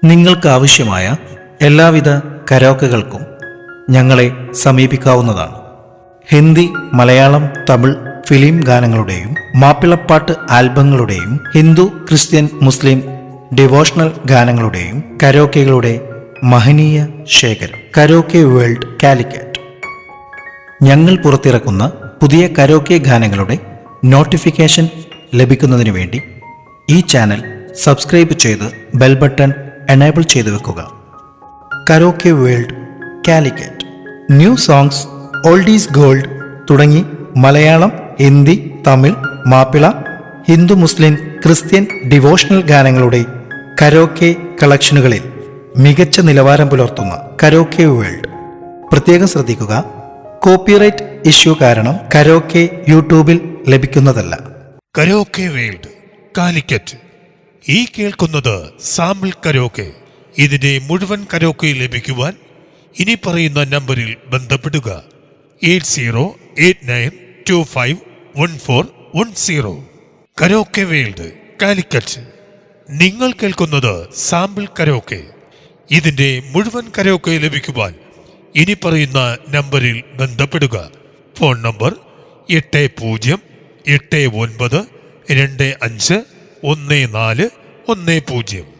നിങ്ങൾക്ക് ആവശ്യമായ എല്ലാവിധ കരോക്കകൾക്കും ഞങ്ങളെ സമീപിക്കാവുന്നതാണ്. ഹിന്ദി, മലയാളം, തമിഴ് ഫിലിം ഗാനങ്ങളുടെയും മാപ്പിളപ്പാട്ട് ആൽബങ്ങളുടെയും ഹിന്ദു, ക്രിസ്ത്യൻ, മുസ്ലിം ഡിവോഷണൽ ഗാനങ്ങളുടെയും കരോക്കകളുടെ മഹനീയ ശേഖരം. Karaoke world Calicut. ഞങ്ങൾ പുറത്തിറക്കുന്ന പുതിയ കരോക്കെ ഗാനങ്ങളുടെ നോട്ടിഫിക്കേഷൻ ലഭിക്കുന്നതിന് വേണ്ടി ഈ ചാനൽ സബ്സ്ക്രൈബ് ചെയ്ത് ബെൽ ബട്ടൺ എനേബിൾ ചെയ്തു വെക്കുക. Karaoke world Calicut. New songs, oldies gold തുടങ്ങി മലയാളം, ഹിന്ദി, തമിഴ്, മാപ്പിള, ഹിന്ദു, മുസ്ലിം, ക്രിസ്ത്യൻ ഡിവോഷണൽ ഗാനങ്ങളുടെ കരോക്കെ കളക്ഷനുകളിൽ മികച്ച നിലവാരം പുലർത്തുന്ന കരോക്കെ വേൾഡ്. പ്രത്യേകം ശ്രദ്ധിക്കുക, കോപ്പിറൈറ്റ് ഇഷ്യൂ കാരണം കരോക്കെ യൂട്യൂബിൽ ലഭിക്കുന്നതല്ല. Karaoke world Calicut. ഈ കേൾക്കുന്നത് സാമ്പിൾ കരോക്കെ. ഇതിന്റെ മുഴുവൻ കരോക്കെ ലഭിക്കുവാൻ ഇനി പറയുന്ന നമ്പറിൽ ബന്ധപ്പെടുക. 8089251410. Karaoke world Calicut. നിങ്ങൾ കേൾക്കുന്നത് സാമ്പിൾ കരോക്കെ. ഇതിന്റെ മുഴുവൻ കരോക്കെ ലഭിക്കുവാൻ ഇനി പറയുന്ന നമ്പറിൽ ബന്ധപ്പെടുക. Phone number 8089251410.